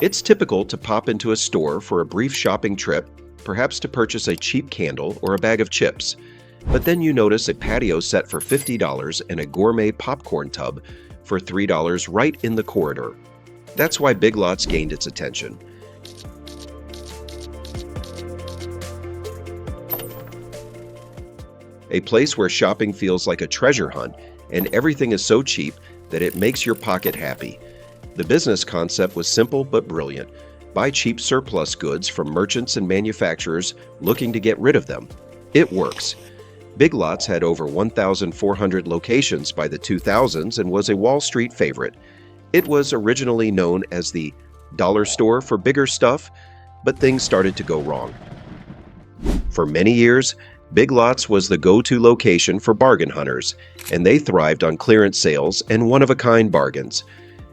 It's typical to pop into a store for a brief shopping trip, perhaps to purchase a cheap candle or a bag of chips. But then you notice a patio set for $50 and a gourmet popcorn tub for $3 right in the corridor. That's why Big Lots gained its attention. A place where shopping feels like a treasure hunt and everything is so cheap that it makes your pocket happy. The business concept was simple but brilliant. Buy cheap surplus goods from merchants and manufacturers looking to get rid of them. It works. Big Lots had over 1,400 locations by the 2000s and was a Wall Street favorite. It was originally known as the dollar store for bigger stuff, but things started to go wrong. For many years, Big Lots was the go-to location for bargain hunters, and they thrived on clearance sales and one-of-a-kind bargains.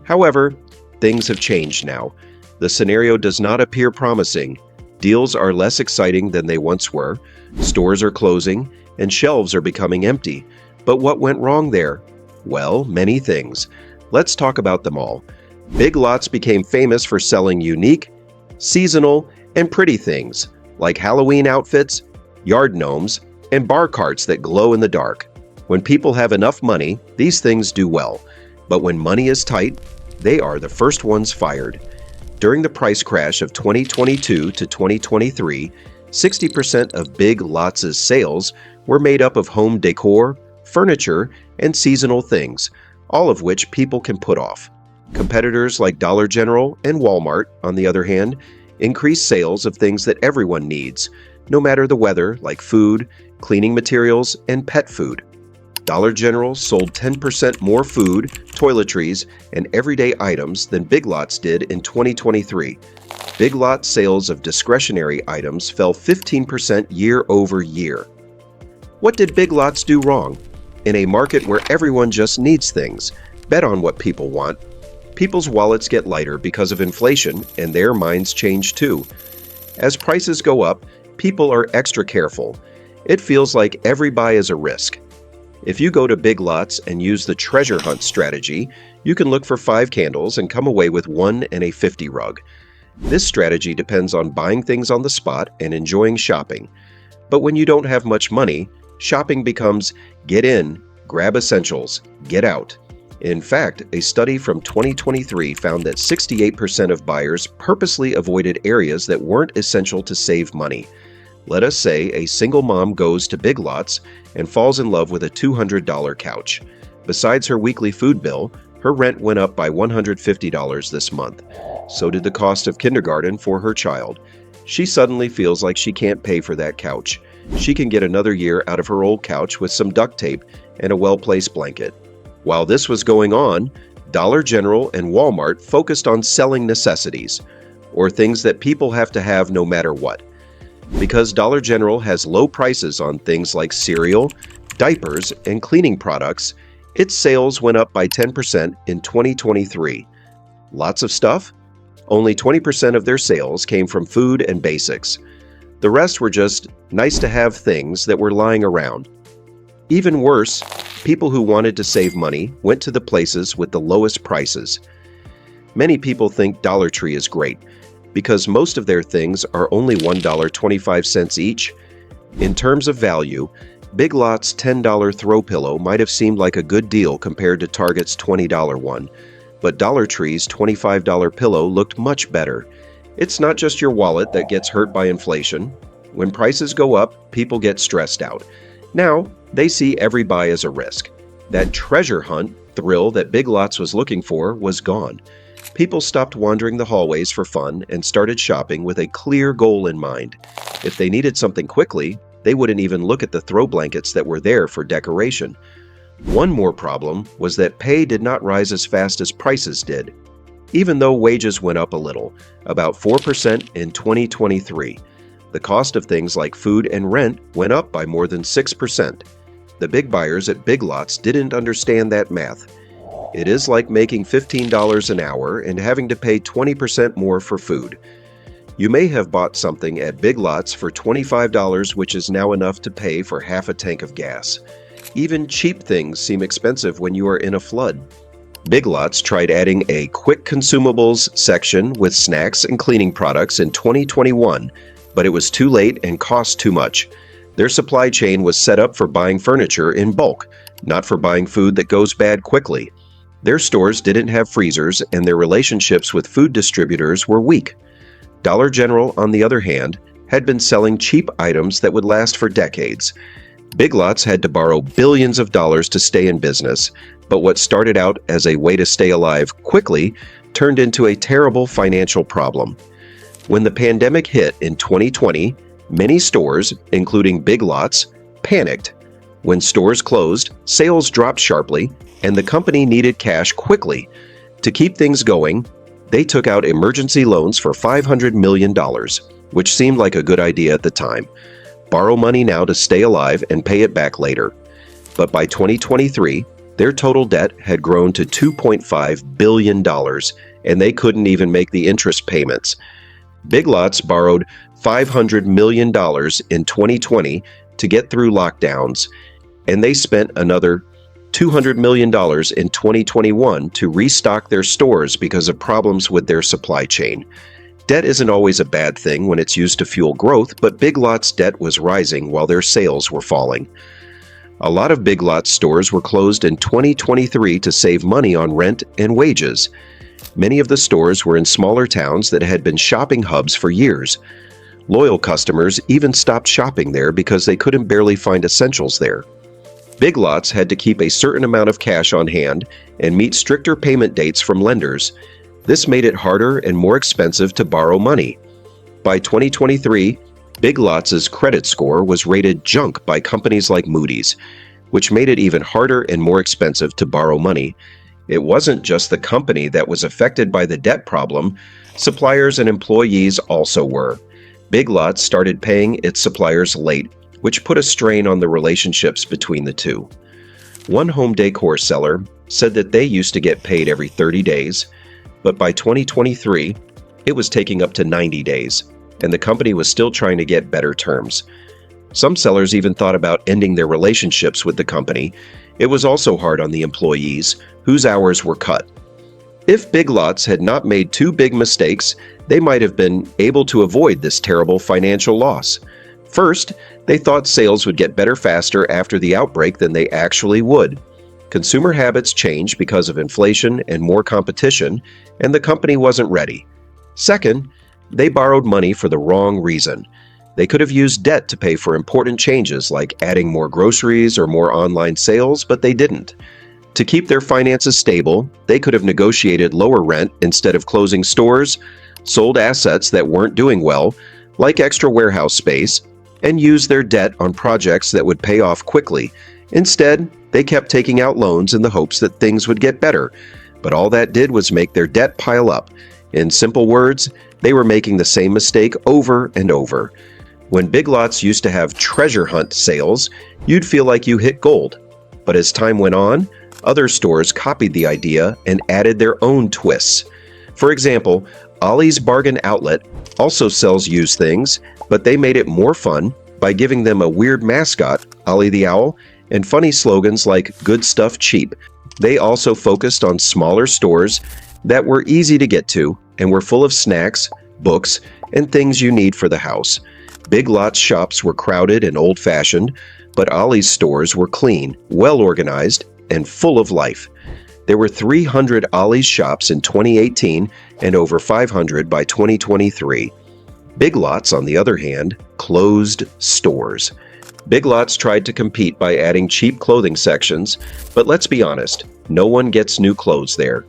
However, things have changed now. The scenario does not appear promising. Deals are less exciting than they once were, stores are closing, and shelves are becoming empty. But what went wrong there? Well, many things. Let's talk about them all. Big Lots became famous for selling unique, seasonal, and pretty things, like Halloween outfits, yard gnomes, and bar carts that glow in the dark. When people have enough money, these things do well. But when money is tight, they are the first ones fired. During the price crash of 2022 to 2023, 60% of Big Lots' sales were made up of home decor, furniture, and seasonal things, all of which people can put off. Competitors like Dollar General and Walmart, on the other hand, increase sales of things that everyone needs, no matter the weather, like food, cleaning materials, and pet food. Dollar General sold 10% more food, toiletries, and everyday items than Big Lots did in 2023. Big Lots sales of discretionary items fell 15% year over year. What did Big Lots do wrong? In a market where everyone just needs things, bet on what people want. People's wallets get lighter because of inflation, and their minds change too. As prices go up, people are extra careful. It feels like every buy is a risk. If you go to Big Lots and use the treasure hunt strategy, you can look for 5 candles and come away with 1 and a 50 rug. This strategy depends on buying things on the spot and enjoying shopping. But when you don't have much money, shopping becomes get in, grab essentials, get out. In fact, a study from 2023 found that 68% of buyers purposely avoided areas that weren't essential to save money. Let us say a single mom goes to Big Lots and falls in love with a $200 couch. Besides her weekly food bill, her rent went up by $150 this month. So did the cost of kindergarten for her child. She suddenly feels like she can't pay for that couch. She can get another year out of her old couch with some duct tape and a well-placed blanket. While this was going on, Dollar General and Walmart focused on selling necessities, or things that people have to have no matter what. Because Dollar General has low prices on things like cereal, diapers, and cleaning products, its sales went up by 10% in 2023. Lots of stuff? Only 20% of their sales came from food and basics. The rest were just nice-to-have things that were lying around. Even worse, people who wanted to save money went to the places with the lowest prices. Many people think Dollar Tree is great, because most of their things are only $1.25 each. In terms of value, Big Lots' $10 throw pillow might have seemed like a good deal compared to Target's $20 one, but Dollar Tree's $25 pillow looked much better. It's not just your wallet that gets hurt by inflation. When prices go up, people get stressed out. Now, they see every buy as a risk. That treasure hunt thrill that Big Lots was looking for was gone. People stopped wandering the hallways for fun and started shopping with a clear goal in mind. If they needed something quickly, they wouldn't even look at the throw blankets that were there for decoration. One more problem was that pay did not rise as fast as prices did. Even though wages went up a little, about 4% in 2023, the cost of things like food and rent went up by more than 6%. The big buyers at Big Lots didn't understand that math. It is like making $15 an hour and having to pay 20% more for food. You may have bought something at Big Lots for $25, which is now enough to pay for half a tank of gas. Even cheap things seem expensive when you are in a flood. Big Lots tried adding a quick consumables section with snacks and cleaning products in 2021, but it was too late and cost too much. Their supply chain was set up for buying furniture in bulk, not for buying food that goes bad quickly. Their stores didn't have freezers, and their relationships with food distributors were weak. Dollar General, on the other hand, had been selling cheap items that would last for decades. Big Lots had to borrow billions of dollars to stay in business, but what started out as a way to stay alive quickly turned into a terrible financial problem. When the pandemic hit in 2020, many stores, including Big Lots, panicked. When stores closed, sales dropped sharply, and the company needed cash quickly. To keep things going, they took out emergency loans for $500 million, which seemed like a good idea at the time. Borrow money now to stay alive and pay it back later. But by 2023, their total debt had grown to $2.5 billion, and they couldn't even make the interest payments. Big Lots borrowed $500 million in 2020 to get through lockdowns, and they spent another $200 million in 2021 to restock their stores because of problems with their supply chain. Debt isn't always a bad thing when it's used to fuel growth, but Big Lots' debt was rising while their sales were falling. A lot of Big Lots stores were closed in 2023 to save money on rent and wages. Many of the stores were in smaller towns that had been shopping hubs for years. Loyal customers even stopped shopping there because they couldn't barely find essentials there. Big Lots had to keep a certain amount of cash on hand and meet stricter payment dates from lenders. This made it harder and more expensive to borrow money. By 2023, Big Lots' credit score was rated junk by companies like Moody's, which made it even harder and more expensive to borrow money. It wasn't just the company that was affected by the debt problem. Suppliers and employees also were. Big Lots started paying its suppliers late, which put a strain on the relationships between the two. One home decor seller said that they used to get paid every 30 days, but by 2023, it was taking up to 90 days, and the company was still trying to get better terms. Some sellers even thought about ending their relationships with the company. It was also hard on the employees, whose hours were cut. If Big Lots had not made two big mistakes, they might have been able to avoid this terrible financial loss. First, they thought sales would get better faster after the outbreak than they actually would. Consumer habits changed because of inflation and more competition, and the company wasn't ready. Second, they borrowed money for the wrong reason. They could have used debt to pay for important changes like adding more groceries or more online sales, but they didn't. To keep their finances stable, they could have negotiated lower rent instead of closing stores, sold assets that weren't doing well, like extra warehouse space, and used their debt on projects that would pay off quickly. Instead, they kept taking out loans in the hopes that things would get better, but all that did was make their debt pile up. In simple words, they were making the same mistake over and over. When Big Lots used to have treasure hunt sales, you'd feel like you hit gold. But as time went on, other stores copied the idea and added their own twists. For example, Ollie's Bargain Outlet also sells used things, but they made it more fun by giving them a weird mascot, Ollie the Owl, and funny slogans like "Good Stuff Cheap." They also focused on smaller stores that were easy to get to and were full of snacks, books, and things you need for the house. Big Lots shops were crowded and old-fashioned, but Ollie's stores were clean, well-organized, and full of life. There were 300 Ollie's shops in 2018 and over 500 by 2023. Big Lots, on the other hand, closed stores. Big Lots tried to compete by adding cheap clothing sections, but let's be honest, no one gets new clothes there.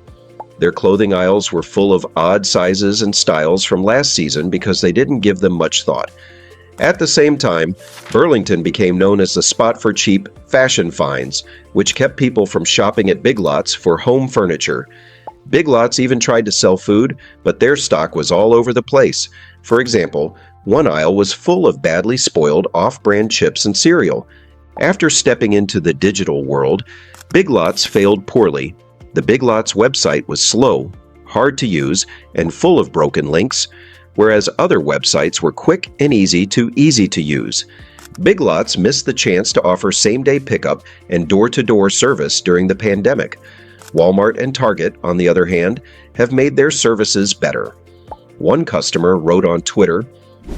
Their clothing aisles were full of odd sizes and styles from last season because they didn't give them much thought. At the same time, Burlington became known as the spot for cheap fashion finds, which kept people from shopping at Big Lots for home furniture. Big Lots even tried to sell food, but their stock was all over the place. For example, one aisle was full of badly spoiled off-brand chips and cereal. After stepping into the digital world, Big Lots failed poorly. The Big Lots website was slow, hard to use, and full of broken links, whereas other websites were quick and easy to use. Big Lots missed the chance to offer same-day pickup and door-to-door service during the pandemic. Walmart and Target, on the other hand, have made their services better. One customer wrote on Twitter,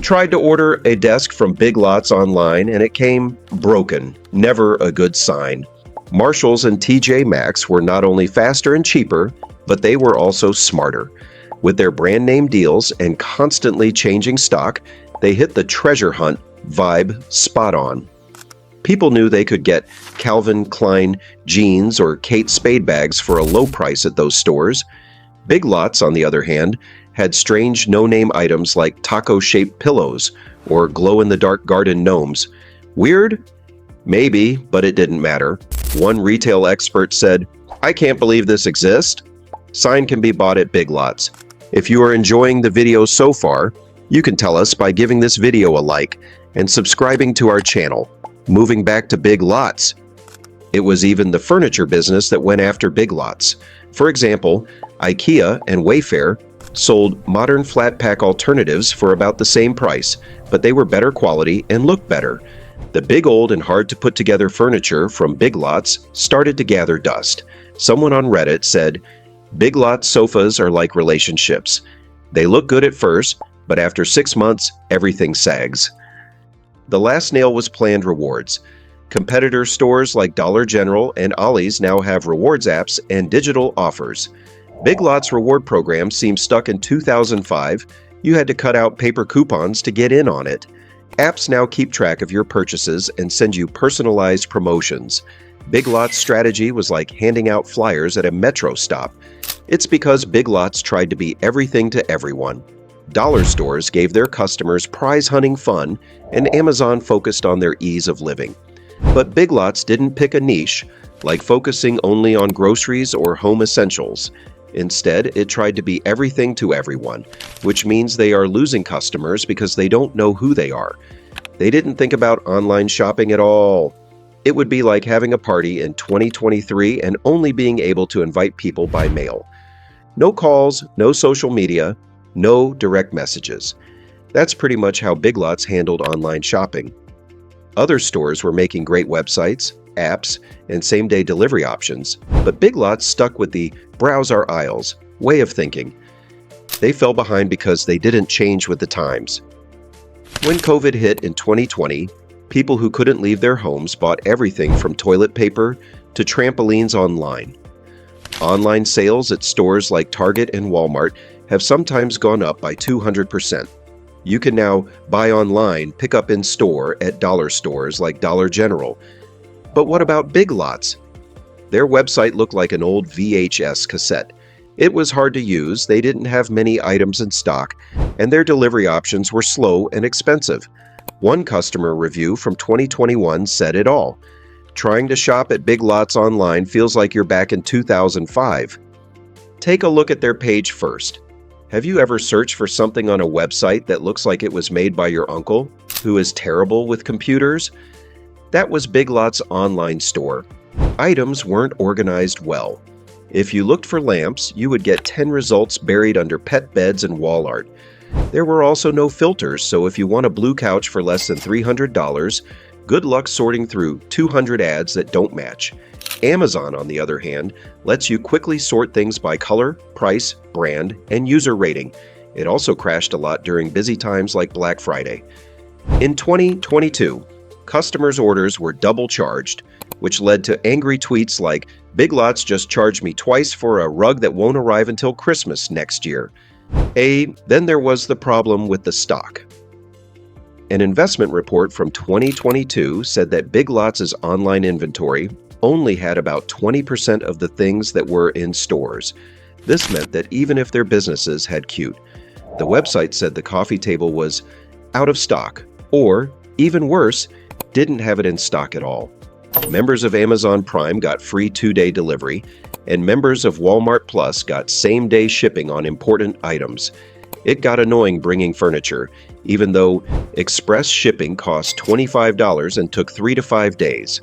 "Tried to order a desk from Big Lots online and it came broken. Never a good sign." Marshalls and TJ Maxx were not only faster and cheaper, but they were also smarter. With their brand name deals and constantly changing stock, they hit the treasure hunt vibe spot on. People knew they could get Calvin Klein jeans or Kate Spade bags for a low price at those stores. Big Lots, on the other hand, had strange no-name items like taco-shaped pillows or glow-in-the-dark garden gnomes. Weird? Maybe, but it didn't matter. One retail expert said, "I can't believe this exists." Sign can be bought at Big Lots. If you are enjoying the video so far, you can tell us by giving this video a like and subscribing to our channel. Moving back to Big Lots. It was even the furniture business that went after Big Lots. For example, IKEA and Wayfair sold modern flat pack alternatives for about the same price, but they were better quality and looked better. The big old and hard to put together furniture from Big Lots started to gather dust. Someone on Reddit said, "Big Lots sofas are like relationships. They look good at first, but after 6 months, everything sags." The last nail was planned rewards. Competitor stores like Dollar General and Ollie's now have rewards apps and digital offers. Big Lots reward program seems stuck in 2005. You had to cut out paper coupons to get in on it. Apps now keep track of your purchases and send you personalized promotions. Big Lots' strategy was like handing out flyers at a metro stop. It's because Big Lots tried to be everything to everyone. Dollar stores gave their customers prize-hunting fun, and Amazon focused on their ease of living. But Big Lots didn't pick a niche, like focusing only on groceries or home essentials. Instead, it tried to be everything to everyone, which means they are losing customers because they don't know who they are. They didn't think about online shopping at all. It would be like having a party in 2023 and only being able to invite people by mail. No calls, no social media, no direct messages. That's pretty much how Big Lots handled online shopping. Other stores were making great websites, apps, and same-day delivery options, but Big Lots stuck with the browse our aisles way of thinking. They fell behind because they didn't change with the times. When COVID hit in 2020, people who couldn't leave their homes bought everything from toilet paper to trampolines online. Online sales at stores like Target and Walmart have sometimes gone up by 200%. You can now buy online, pick up in store at dollar stores like Dollar General. But what about Big Lots? Their website looked like an old VHS cassette. It was hard to use, they didn't have many items in stock, and their delivery options were slow and expensive. One customer review from 2021 said it all. "Trying to shop at Big Lots online feels like you're back in 2005. Take a look at their page first. Have you ever searched for something on a website that looks like it was made by your uncle, who is terrible with computers? That was Big Lots' online store. Items weren't organized well. If you looked for lamps, you would get 10 results buried under pet beds and wall art. There were also no filters, so if you want a blue couch for less than $300, good luck sorting through 200 ads that don't match. Amazon, on the other hand, lets you quickly sort things by color, price, brand, and user rating. It also crashed a lot during busy times like Black Friday. In 2022, customers' orders were double charged, which led to angry tweets like, "Big Lots just charged me twice for a rug that won't arrive until Christmas next year." Then there was the problem with the stock. An investment report from 2022 said that Big Lots' online inventory only had about 20% of the things that were in stores. This meant that even if their businesses had cute, the website said the coffee table was out of stock, or, even worse, didn't have it in stock at all. Members of Amazon Prime got free 2-day delivery, and members of Walmart Plus got same-day shipping on important items. It got annoying bringing furniture, even though express shipping cost $25 and took 3 to 5 days.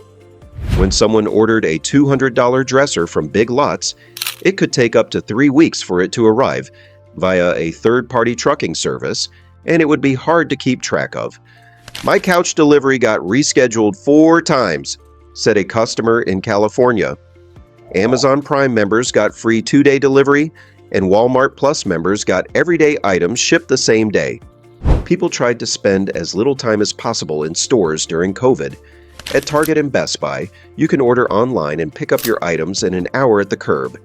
When someone ordered a $200 dresser from Big Lots, it could take up to 3 weeks for it to arrive via a third-party trucking service, and it would be hard to keep track of. "My couch delivery got rescheduled 4 times, said a customer in California. Amazon Prime members got free 2-day delivery, and Walmart Plus members got everyday items shipped the same day. People tried to spend as little time as possible in stores during COVID. At Target and Best Buy, you can order online and pick up your items in an hour at the curb.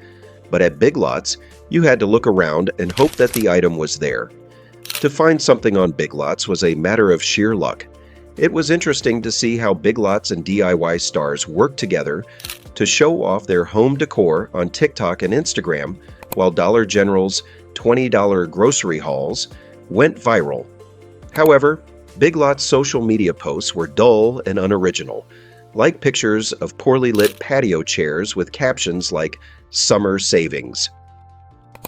But at Big Lots, you had to look around and hope that the item was there. To find something on Big Lots was a matter of sheer luck. It was interesting to see how Big Lots and DIY stars worked together to show off their home decor on TikTok and Instagram, while Dollar General's $20 grocery hauls went viral. However, Big Lots' social media posts were dull and unoriginal, like pictures of poorly lit patio chairs with captions like "Summer Savings."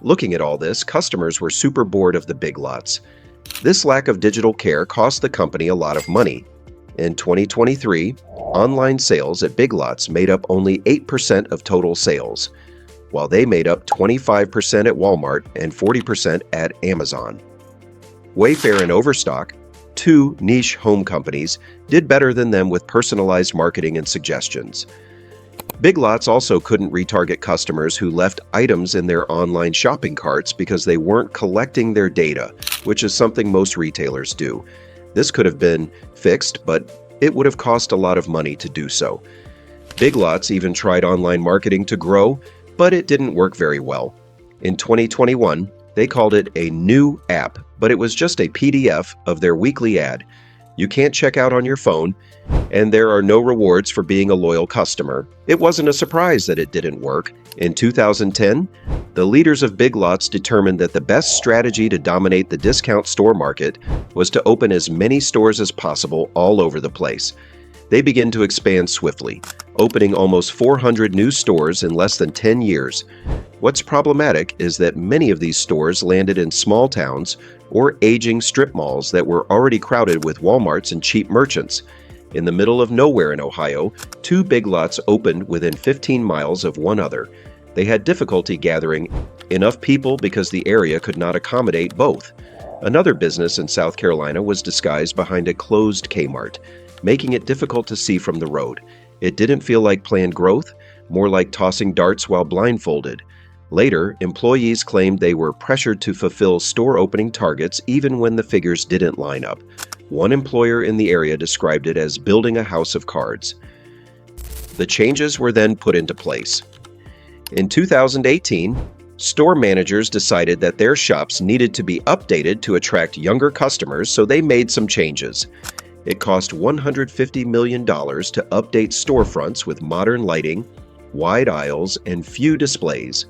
Looking at all this, customers were super bored of the Big Lots. This lack of digital care cost the company a lot of money. In 2023, online sales at Big Lots made up only 8% of total sales, while they made up 25% at Walmart and 40% at Amazon. Wayfair and Overstock, two niche home companies, did better than them with personalized marketing and suggestions. Big Lots also couldn't retarget customers who left items in their online shopping carts because they weren't collecting their data, which is something most retailers do. This could have been fixed, but it would have cost a lot of money to do so. Big Lots even tried online marketing to grow, but it didn't work very well. In 2021, they called it a new app, but it was just a PDF of their weekly ad. You can't check out on your phone, and there are no rewards for being a loyal customer. It wasn't a surprise that it didn't work. In 2010, the leaders of Big Lots determined that the best strategy to dominate the discount store market was to open as many stores as possible all over the place. They began to expand swiftly, opening almost 400 new stores in less than 10 years. What's problematic is that many of these stores landed in small towns or aging strip malls that were already crowded with Walmarts and cheap merchants. In the middle of nowhere in Ohio, two Big Lots opened within 15 miles of one another. They had difficulty gathering enough people because the area could not accommodate both. Another business in South Carolina was disguised behind a closed Kmart, making it difficult to see from the road. It didn't feel like planned growth, more like tossing darts while blindfolded. Later, employees claimed they were pressured to fulfill store opening targets even when the figures didn't line up. One employer in the area described it as building a house of cards. The changes were then put into place. In 2018, store managers decided that their shops needed to be updated to attract younger customers, so they made some changes. It cost $150 million to update storefronts with modern lighting, wide aisles, and few displays.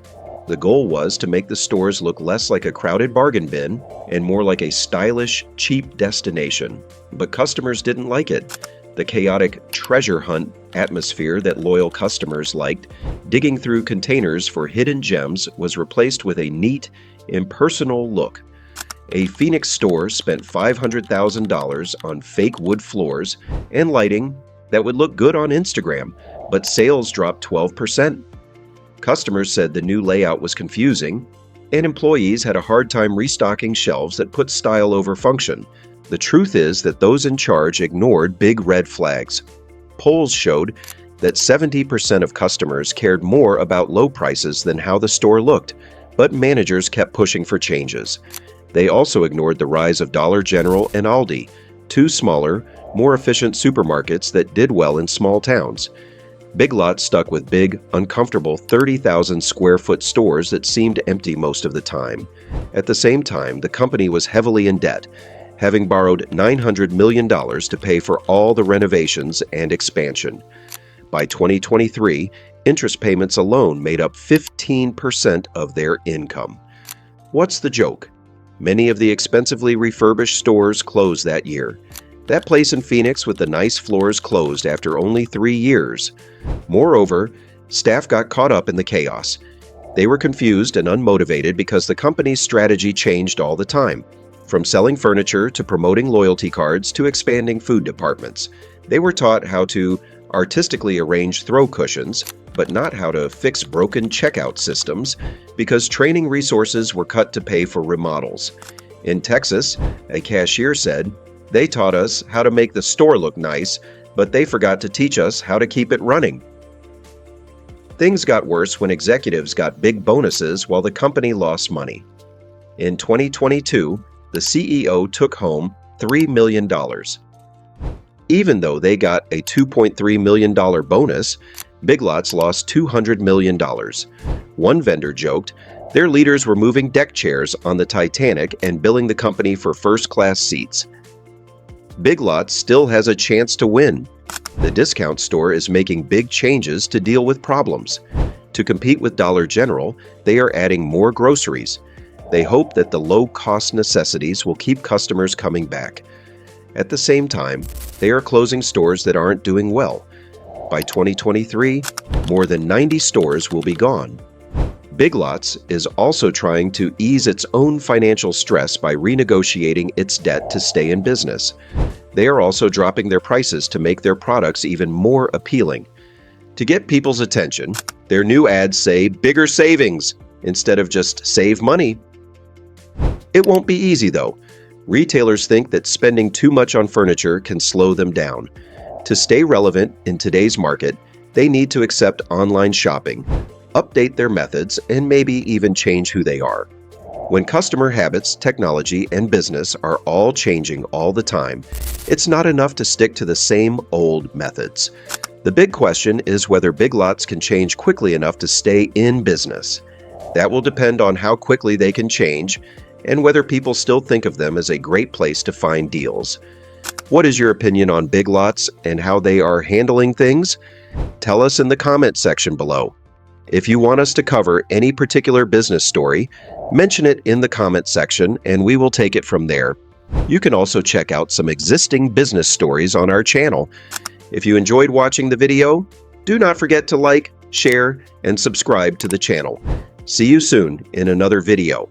The goal was to make the stores look less like a crowded bargain bin and more like a stylish, cheap destination. But customers didn't like it. The chaotic treasure hunt atmosphere that loyal customers liked, digging through containers for hidden gems, was replaced with a neat, impersonal look. A Phoenix store spent $500,000 on fake wood floors and lighting that would look good on Instagram, but sales dropped 12%. Customers said the new layout was confusing, and employees had a hard time restocking shelves that put style over function. The truth is that those in charge ignored big red flags. Polls showed that 70% of customers cared more about low prices than how the store looked, but managers kept pushing for changes. They also ignored the rise of Dollar General and Aldi, two smaller, more efficient supermarkets that did well in small towns. Big Lots stuck with big, uncomfortable 30,000 square foot stores that seemed empty most of the time. At the same time, the company was heavily in debt, having borrowed $900 million to pay for all the renovations and expansion. By 2023, interest payments alone made up 15% of their income. What's the joke? Many of the expensively refurbished stores closed that year. That place in Phoenix with the nice floors closed after only 3 years. Moreover, staff got caught up in the chaos. They were confused and unmotivated because the company's strategy changed all the time, from selling furniture to promoting loyalty cards to expanding food departments. They were taught how to artistically arrange throw cushions, but not how to fix broken checkout systems, because training resources were cut to pay for remodels. In Texas, a cashier said, "They taught us how to make the store look nice, but they forgot to teach us how to keep it running." Things got worse when executives got big bonuses while the company lost money. In 2022, the CEO took home $3 million. Even though they got a $2.3 million bonus, Big Lots lost $200 million. One vendor joked, their leaders were moving deck chairs on the Titanic and billing the company for first-class seats. Big Lots still has a chance to win. The discount store is making big changes to deal with problems. To compete with Dollar General, they are adding more groceries. They hope that the low-cost necessities will keep customers coming back. At the same time, they are closing stores that aren't doing well. By 2023, more than 90 stores will be gone. Big Lots is also trying to ease its own financial stress by renegotiating its debt to stay in business. They are also dropping their prices to make their products even more appealing. To get people's attention, their new ads say bigger savings instead of just save money. It won't be easy though. Retailers think that spending too much on furniture can slow them down. To stay relevant in today's market, they need to accept online shopping, update their methods, and maybe even change who they are. When customer habits, technology, and business are all changing all the time, it's not enough to stick to the same old methods. The big question is whether Big Lots can change quickly enough to stay in business. That will depend on how quickly they can change and whether people still think of them as a great place to find deals. What is your opinion on Big Lots and how they are handling things? Tell us in the comment section below. If you want us to cover any particular business story, mention it in the comment section and we will take it from there. You can also check out some existing business stories on our channel. If you enjoyed watching the video, do not forget to like, share, and subscribe to the channel. See you soon in another video.